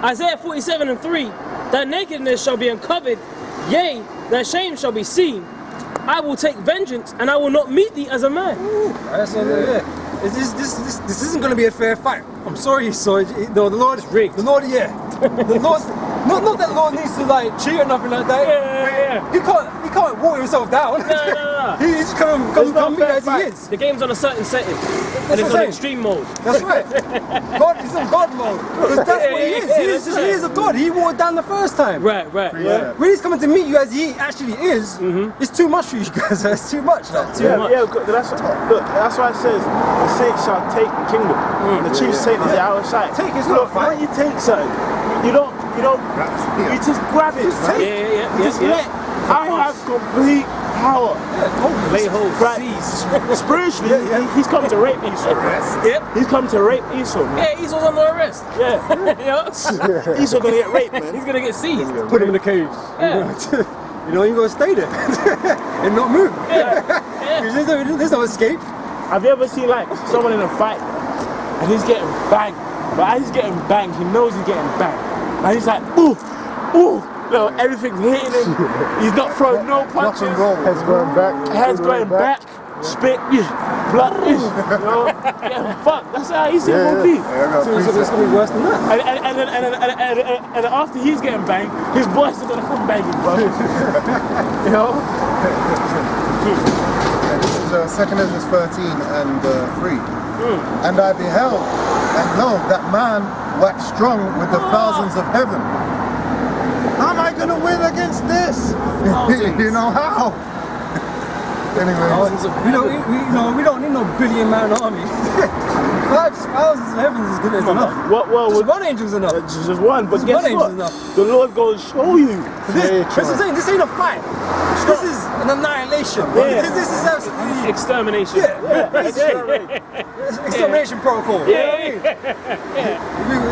Isaiah 47:3, that nakedness shall be uncovered, yea, that shame shall be seen. I will take vengeance, and I will not meet thee as a man. That's this isn't going to be a fair fight. I'm sorry, so the Lord is rigged. The Lord, the Lord, not that the Lord needs to like cheat or nothing like that. Yeah. He can't water himself down. No. He's come meet as he is. The game's on a certain setting, and it's on extreme mode. That's right. He's on God mode. Because that's what he is. He is a God. He watered down the first time. Right. Yeah. When he's coming to meet you as he actually is, it's too much for you guys. It's too much. Too much. Yeah, that's why it says the saints shall take the kingdom. The chief saint is outside. Take is not a fight. When you take something, you don't, you just grab it. Just take it. Just let. I have complete power. Lay hold. Spiritually, he's come to rape Esau. Yep. He's come to rape Esau, man. Yeah, Esau's under arrest. Yeah. Esau gonna get raped, man. He's gonna get seized. Put him in a cage. Yeah. You know, you gotta stay there and not move. There's no escape. Have you ever seen like someone in a fight and he's getting banged? But as he's getting banged, he knows he's getting banged. And he's like, ooh. Everything's hitting him. He's not throwing no punches. Head's going back. Spit, blood, fuck. That's how easy it will be. It's gonna be worse than that. And after he's getting banged, his boys are gonna come banging, bro. You know? This is 2 Ezra 13 and 3. And I beheld, and lo, that man waxed strong with the thousands of heaven. How am I going to win against this? You know how? Anyway, we don't need no billion-man army. Thousands of heavens is good enough. Just one angel's enough. Just one, but guess what? The Lord goes show you. This ain't a fight. This is an annihilation. This is absolutely extermination. Extermination protocol. You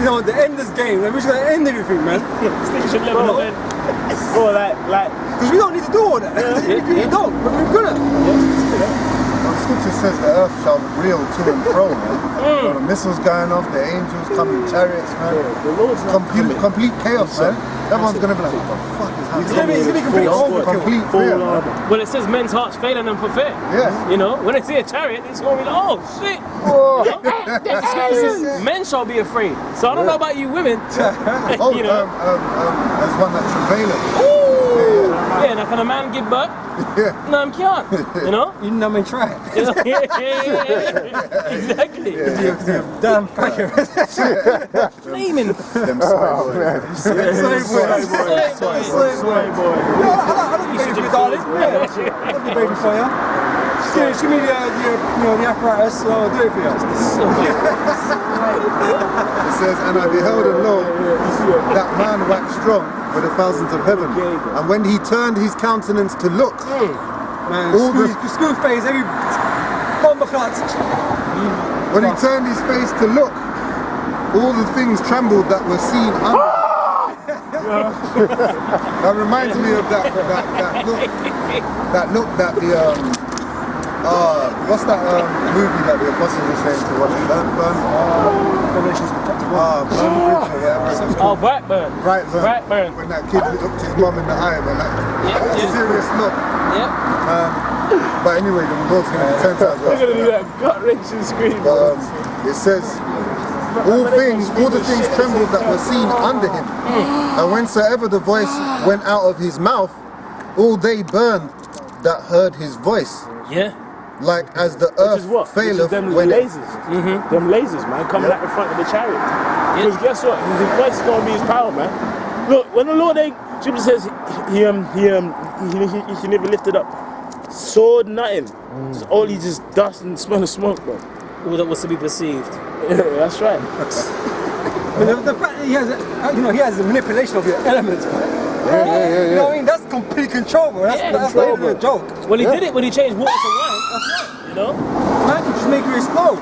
know, the end of this game. We're just gonna end everything, man. Extinction level, man. Or like, because we don't need to do all that. We don't, but we're gonna. The scripture says the earth shall reel to and fro, man. The missiles going off, the angels coming, chariots, man. Complete chaos, man. Everyone's gonna be like, what the fuck is happening? It's gonna be complete overkill. Complete fear, man. Well, it says men's hearts failing them for fear. Yes. You know, when they see a chariot, it's gonna be like, oh shit. Men shall be afraid. So I don't know about you women. You know. There's one that's travailing. Yeah, now can a man give birth? No, I can't. You know? You know, I mean, try it. Exactly. Damn faggot. Flaming. Them soy boy. I love you, baby, for you, darling. I love you, baby, for you. Just give me the apparatus, so I'll do it for you. It says, and I beheld and lo, that man waxed strong with the thousands of heaven. And when he turned his countenance to look, man, screw face, every bomber cuts. When he turned his face to look, all the things trembled that were seen under. That reminds me of that look that the what's that movie that the apostles were saying to watch? Brightburn. When that kid looked his mum in the eye, man, that serious look. But anyway, the Lord's going to be 10 times worse. We're going to do that gut-wrenching scream. It says, all the things trembled that were seen under him, and whensoever the voice went out of his mouth, all they burned that heard his voice. Like as the earth faileth them when lasers. Them lasers, man, coming out the front of the chariot. Because guess what? The voice is going to be his power, man. Look, when the Lord Scripture says he never lifted up sword, nothing. So all he just dust and smell of smoke, bro. All that was to be perceived. That's right. The fact that he has a manipulation of your elements, man. You know what I mean? That's complete control, bro. That's not even a joke. Well, he did it when he changed water to wine. That's right. You know? Man can just make you explode.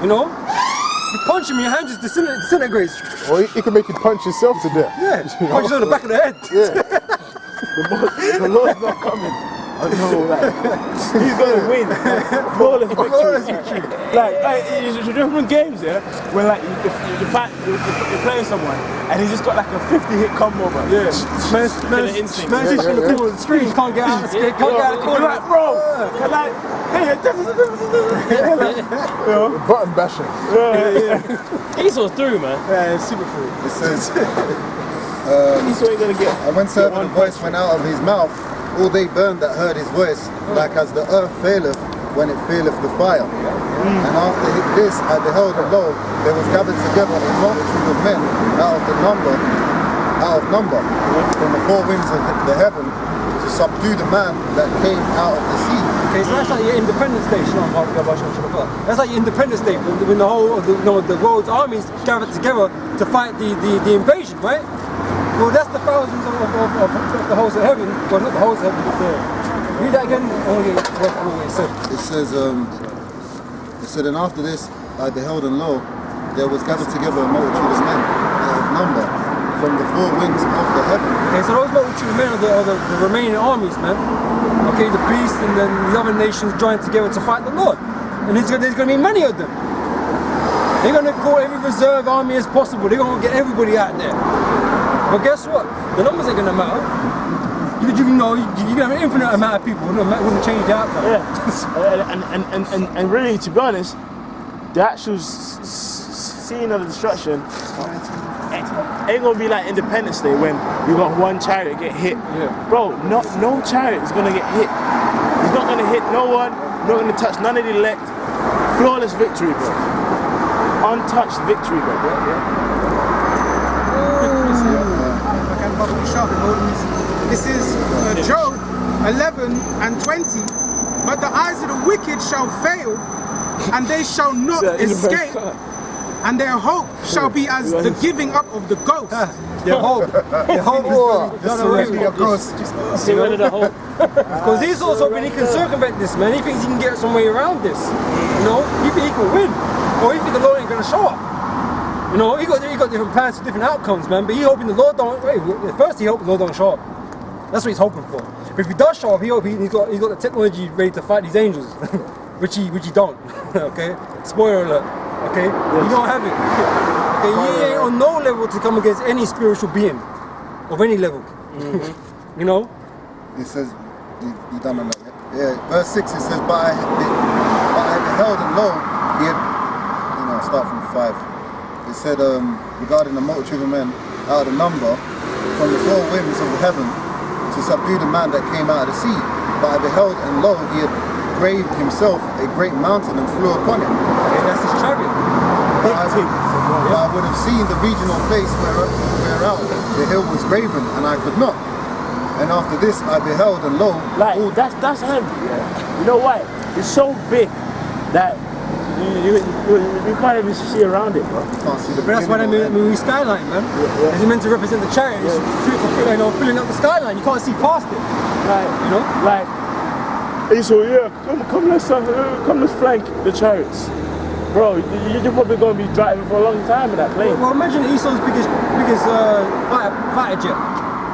You know? You punch him, your hand just disintegrates. Or he can make you punch yourself to death. Punch you on the back of the head. The Lord's not coming. I know, like, he's gonna win. Flawless victory. Like, you remember games, yeah, when like you're playing someone and he just got like a 50-hit combo, bro. Yeah. Man's just in the middle of the screen, can't get out of the corner. Like, bro, like, hey, you know? Button bashing. Esau's through, man. Yeah, it's super free. It says, Esau ain't gonna get. and whensoever the voice went out of his mouth, all they burned that heard his voice, like as the earth faileth when it faileth the fire. And after this I beheld, and lo, there was gathered together a multitude of men out of number, from the four winds of the heaven, to subdue the man that came out of the sea. Okay, so that's like your Independence Day. That's like your Independence Day when the whole of the world's armies gathered together to fight the invasion, right? Well, that's the thousands of the hosts of heaven. Well, not the hosts of heaven, but the... Read that again. It said, and after this I beheld, and lo, there was gathered together a multitude of men out of number, from the four winds of the heaven. Okay, so those multitude of men are the remaining armies, man. Okay, the priests and then the other nations joined together to fight the Lord. And there's going to be many of them. They're going to call every reserve army as possible. They're going to get everybody out there. But guess what? The numbers ain't going to matter. You can have an infinite amount of people. It wouldn't change the outcome. Yeah. And really, to be honest, the actual scene of the destruction ain't gonna be like Independence Day when you got one chariot get hit. Yeah. Bro, no chariot is gonna get hit. He's not gonna hit no one, not gonna touch none of the elect. Flawless victory, bro. Untouched victory, bro. This is Job 11 and 20. But the eyes of the wicked shall fail, and they shall not escape. And their hope shall be as the giving up of the ghost. Their hope is Surrender your ghost. See where the hope. because he's also hoping he can circumvent this, man. He thinks he can get some way around this. You know, he thinks he can win, or he thinks the Lord ain't gonna show up. You know, he got different plans for different outcomes, man. But he hoping the Lord don't. Wait, first he hopes the Lord don't show up. That's what he's hoping for. But if he does show up, he's got the technology ready to fight these angels, which he don't. Okay, spoiler alert. Okay, you don't have it. Okay, he ain't on no level to come against any spiritual being of any level. You know. It says, you done on that, yeah? Yeah, verse 6 it says, but I beheld, and lo, he had, start from 5. It said, regarding the multitude of men out of the number, from the four winds of the heaven, to subdue the man that came out of the sea. But I beheld, and lo, he had graved himself a great mountain and flew upon it. Okay, that's his chariot. But I would have seen the regional place whereout the hill was graven, and I could not. And after this I beheld, and lo, like that's heavy. Yeah. You know why? It's so big that you can't even see around it, bro. can't see the But that's why they move skyline, man. It's meant to represent the chariot. It's filling up the skyline. You can't see past it. Like, You know? like, so yeah, come let's flank the chariots. Bro, you're probably gonna be driving for a long time in that plane. Well, imagine Esau's biggest fighter jet.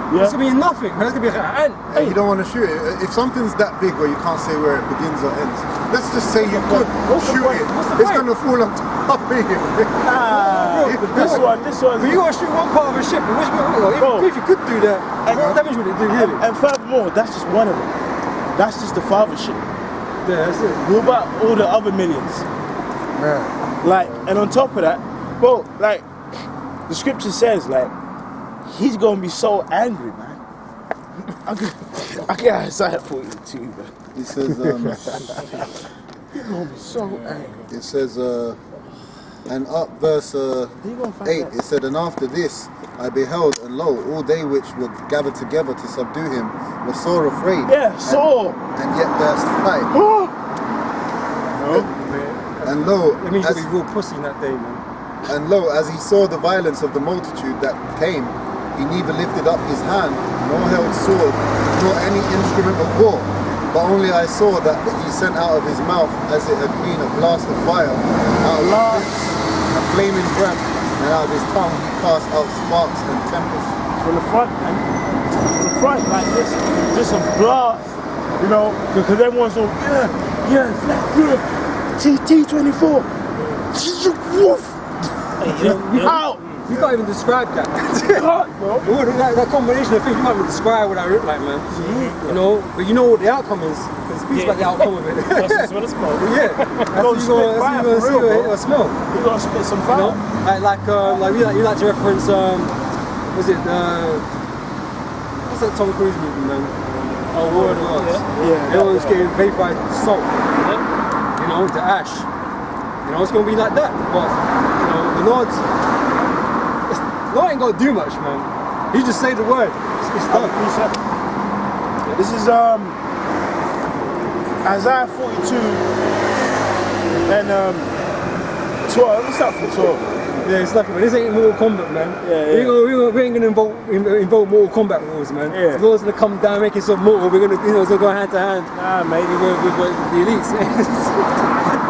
Yeah. It's gonna be nothing. It's gonna be an ant. You don't want to shoot it. If something's that big where you can't say where it begins or ends, let's just say you could shoot it. It's going to fall on top of you. This one. But you want to shoot one part of a ship, if you could do that, what damage would it do, really? And furthermore, that's just one of them. That's just the father ship. Yeah, that's it. What about all the other millions? Man. Like, and on top of that, bro, like, the scripture says, like, he's gonna be so angry, man. I get excited for you too, man. It says, He's gonna be so angry. it says, and up verse 8, it said, and after this I beheld, and lo, all they which were gathered together to subdue him were sore afraid. Yeah, sore. And yet durst fight. And lo, It means you'll be real pussy in that day, man. and lo, as he saw the violence of the multitude that came, he neither lifted up his hand, nor held sword, nor any instrument of war. But only I saw that he sent out of his mouth, as it had been a blast of fire, out of his lips a flaming breath, and out of his tongue he cast out sparks and tempests. From the front, man. From the front, like this, just a blast. You know, because everyone's so, T24. Woof. Out. You can't even describe that. Bro. That combination of things, you can't even describe what I look like, man. You know, but you know what the outcome is. It speaks about the outcome of it. That's just what it's called. Yeah, that's what you're gonna see or smell. You gotta spit some fire. You know, you like to reference was it what's that Tom Cruise movie, man? Oh, War of the Worlds. Yeah. Everyone's getting vaporized with salt. You know, the ash. You know, it's gonna be like that. But you know, the Lord ain't gotta do much, man. He just say the word. It's done. This is Isaiah 42 and 12. Let's start from 12. Yeah, it's lucky, but this ain't Mortal Kombat, man. We ain't gonna involve Mortal Kombat wars, man. Yeah. The Lord's gonna come down, make it so mortal. We're gonna, it's gonna go hand to hand. Nah, mate. With the elites.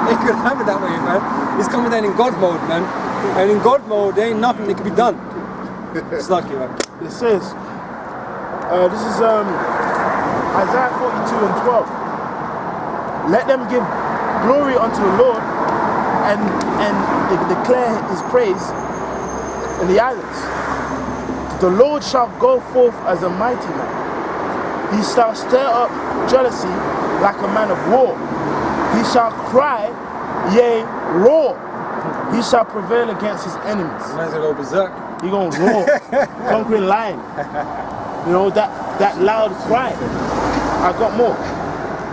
Ain't gonna happen that way, man. It's coming down in God mode, man. And in God mode, there ain't nothing that can be done. It's lucky, man. It says, this is Isaiah 42 and 12. Let them give glory unto the Lord and declare his praise in the islands. The Lord shall go forth as a mighty man. He shall stir up jealousy like a man of war. He shall cry, yea, roar. He shall prevail against his enemies. Man's gonna go berserk. He gonna roar, conquering lion. You know, that loud cry. I got more.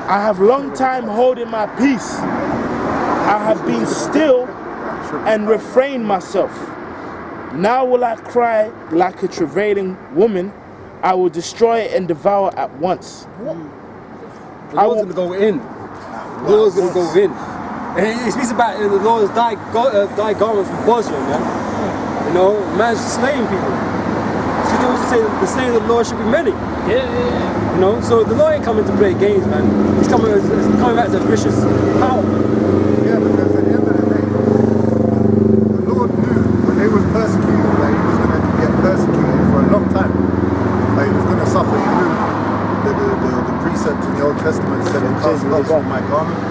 I have long time holding my peace. I have been still and refrained myself. Now will I cry like a travailing woman. I will destroy and devour at once. The Lord's gonna go in. The Lord's gonna go in. And it speaks about the Lord's die garment from Bosra, man. You know, man's slaying people. So they also say that the slaying of the Lord should be many. Yeah. You know, so the Lord ain't coming to play games, man. He's coming back as a vicious power. Yeah, because at the end of the day, the Lord knew when they was persecuted that he was going to get persecuted for a long time. Like he was going to suffer. He knew the precept in the Old Testament said, cast lots from my garment.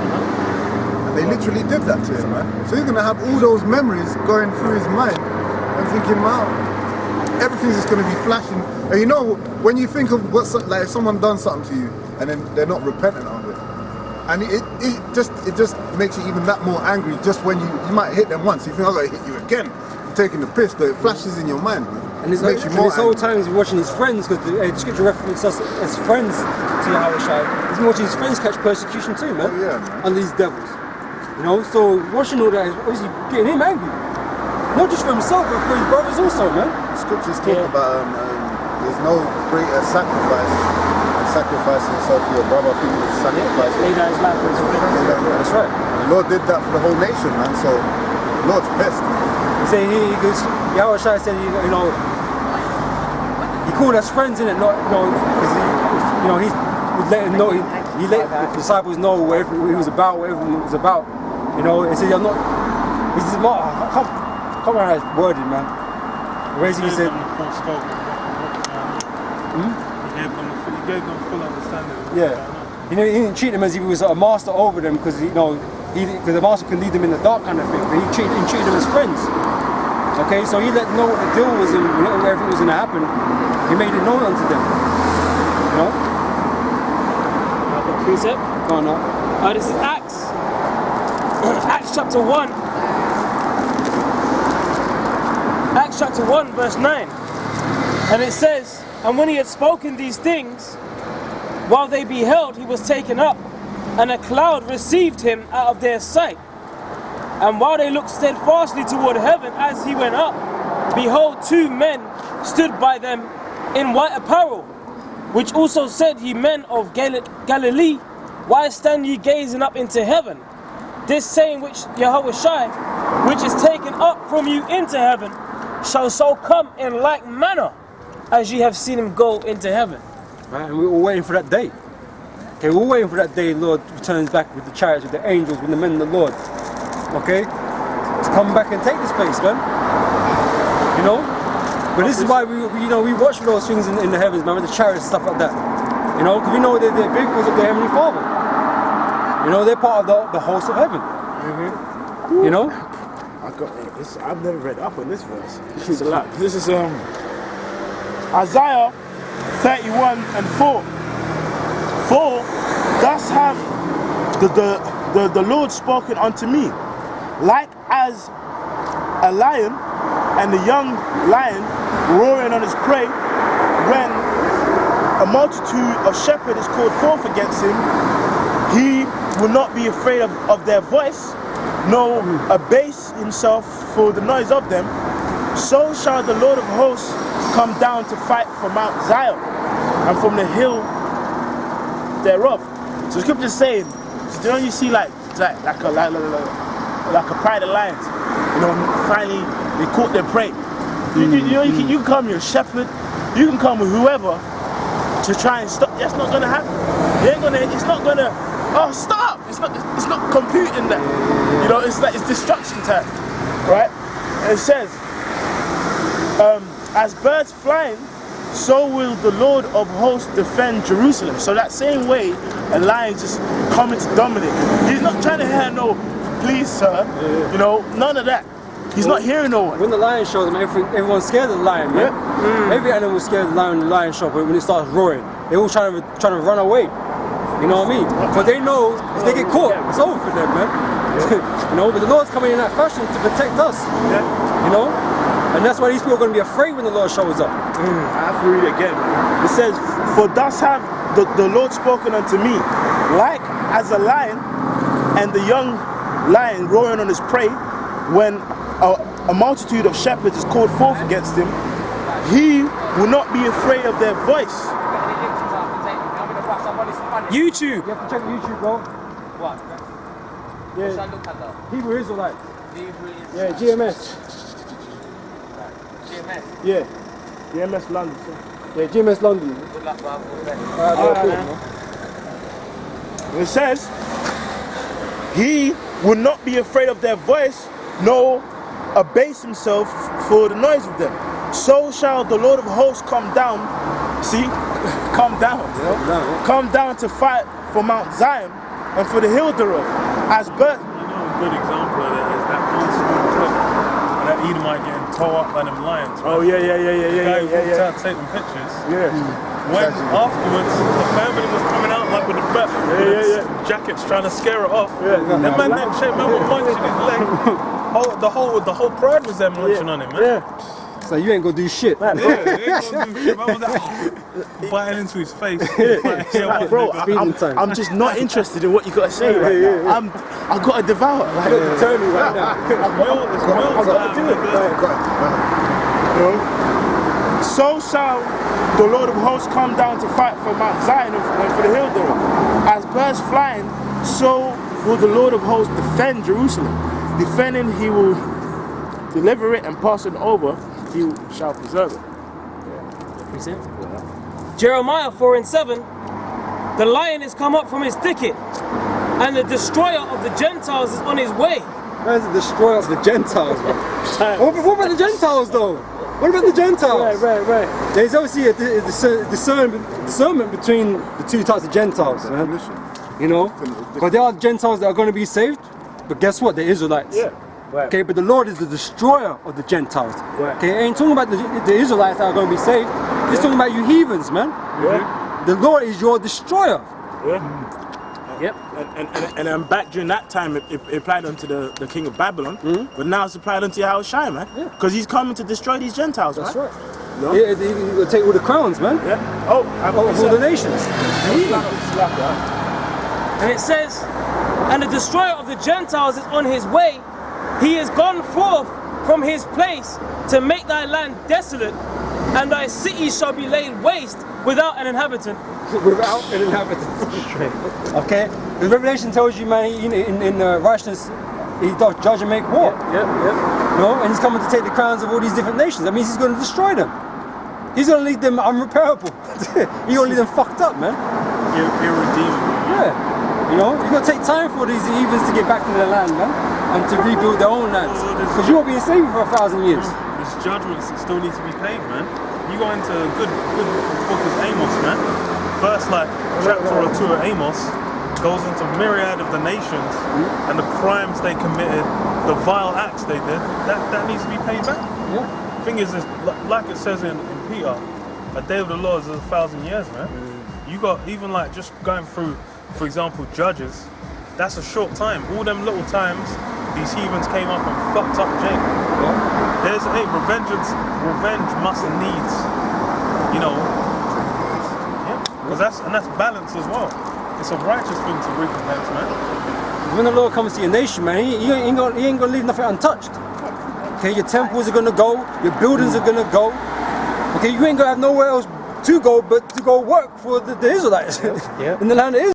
And they literally did that to him, man. So he's going to have all those memories going through his mind and thinking, wow, everything's just going to be flashing. And you know, when you think of like if someone done something to you and then they're not repentant of it, and it just makes you even that more angry. Just when you might hit them once, you think, I'm going to hit you again. You're taking the piss, but it flashes in your mind. And this whole time he's been watching his friends, because the scripture references us as friends to Yahweh Shai. He's been watching his friends catch persecution too, man. Oh, yeah, man. Under these devils. You know, so watching all that is obviously getting him angry. Not just for himself, but for his brothers also, man. The scriptures talk about there's no greater sacrifice than sacrificing yourself for your brother. I think it's sacrifice. Lay down his life for his friend. That's right. And the Lord did that for the whole nation, man. So the Lord's pissed. He said Yahweh Shai said, you know, he called us friends in it, not, you know, because he would let him know, he let the disciples know whatever he was about, whatever it was about. You know, he said, you're not, he said, I can't remember how it's worded, man. Basically, he said, He gave them full understanding. yeah. He didn't treat them as if he was a master over them, because because the master can lead them in the dark kind of thing. But he treated them as friends. Okay, so he let them know what the deal was and where everything was going to happen. He made it known unto them. You know? Precept. Go on now. This is Acts. Acts chapter 1. Acts chapter 1 verse 9. And it says, and when he had spoken these things, while they beheld, he was taken up, and a cloud received him out of their sight. And while they looked steadfastly toward heaven as he went up, behold, two men stood by them in white apparel, which also said, ye men of Galilee, why stand ye gazing up into heaven? This same which Yahweh Shai, which is taken up from you into heaven, shall so come in like manner as ye have seen him go into heaven. Right? And we're all waiting for that day. Okay, we're all waiting for that day the Lord returns back with the chariots, with the angels, with the men of the Lord. Okay? To come back and take this place, man. You know? But this is why we watch for those things in the heavens, man, with the chariots and stuff like that. You know, because we know that they're vehicles of the Heavenly Father. You know, they're part of the host of heaven. You know? I've never read up on this verse. It's a lot. This is Isaiah 31:4. For thus have the Lord spoken unto me, like as a lion and a young lion roaring on his prey, when a multitude of shepherds is called forth against him, he will not be afraid of their voice, nor abase himself for the noise of them. So shall the Lord of hosts come down to fight from Mount Zion and from the hill thereof. So the scripture is saying, you know, you see like a pride of lions, you know, finally they caught their prey. You know, you can come, you're a shepherd, you can come with whoever to try and stop. That's not gonna happen. It's not gonna. Oh, stop! It's not computing that. You know, it's like it's destruction time, right? And it says, as birds flying, so will the Lord of hosts defend Jerusalem. So that same way, a lion just coming to dominate. He's not trying to hear no, please, sir. You know, none of that. He's not hearing no one. When the lion shows them, everyone's scared of the lion, man. Every animal's scared of the lion when the lion shows up. When it starts roaring, they're all trying to run away. You know what I mean? But they know if they get caught, it's over for them, man. You know, but the Lord's coming in that fashion to protect us. You know? And that's why these people are going to be afraid when the Lord shows up. I have to read it again. It says, for thus have the Lord spoken unto me, like as a lion and the young lion roaring on his prey, when a multitude of shepherds is called forth against him, he will not be afraid of their voice. YouTube. You have to check YouTube, bro. What? Yeah. Hebrew Israelites. Yeah, GMS. GMS? Yeah. GMS London. Yeah, GMS London. Good luck, bro. It says, he will not be afraid of their voice, nor abase himself for the noise of them. So shall the Lord of hosts come down. See? Come down. Come down to fight for Mount Zion and for the hill thereof. As birds. You know, a good example of that is that old school clip of that Edomite getting tore up by them lions. Oh, yeah. The guy who walked out taking pictures. Yeah. When afterwards the family was coming out like with the jackets trying to scare it off. That man didn't shake, man was munching his leg. The whole pride was there munching on him, man. So you ain't gonna do shit. Yeah, he ain't gonna do shit. Man was like, biting into his face. Like, bro, I'm just not interested in what you gotta say. I've got to devour. Like, Tell me right now. So shall the Lord of hosts come down to fight for Mount Zion and for the hill thereof. As birds flying, so will the Lord of hosts defend Jerusalem. Defending, he will deliver it, and passing over, he shall preserve it. Jeremiah 4:7. The lion is come up from his thicket, and the destroyer of the Gentiles is on his way. Where's the destroyer of the Gentiles, bro? What about the Gentiles, though? What about the Gentiles? Right. There's obviously a discernment between the two types of Gentiles, man. You know? But there are Gentiles that are going to be saved, but guess what? They're Israelites. Okay, but the Lord is the destroyer of the Gentiles. Okay, it ain't talking about the Israelites that are going to be saved. It's talking about you heathens, man. The Lord is your destroyer. Yep. And back during that time, it applied unto the king of Babylon, but now it's applied unto Yahushua, man. Because he's coming to destroy these Gentiles, That's man. right. No? He will take all the crowns, man. Of all the nations. And it says, and the destroyer of the Gentiles is on his way. He is gone forth from his place to make thy land desolate, and thy cities shall be laid waste without an inhabitant. Without an inhabitant. Okay? The Revelation tells you, man, in righteousness, he does judge and make war. No? And he's coming to take the crowns of all these different nations. That means he's going to destroy them. He's going to leave them unrepairable. He's going to leave them fucked up, man. Irredeemable. Yeah. You know, you've got to take time for these heathens to get back to their land, man, and to rebuild their own lands. Because you won't be enslaved for 1,000 years. There's judgments that still need to be paid, man. You go into a good book of Amos, man. first like chapter or two of Amos goes into myriad of the nations and the crimes they committed, the vile acts they did. That needs to be paid back. Yeah. The thing is like it says in Peter, a day of the Lord is 1,000 years, man. You got even like just going through, for example, Judges. That's a short time. All them little times, these heathens came up and fucked up Jacob. Yeah. There's revenge must needs, you know. Yeah, because that's balance as well. It's a righteous thing to recompense, man. When the Lord comes to your nation, man, he ain't gonna leave nothing untouched. Okay, your temples are gonna go, your buildings are gonna go. Okay, you ain't gonna have nowhere else to go but to go work for the Israelites in the land of Israel.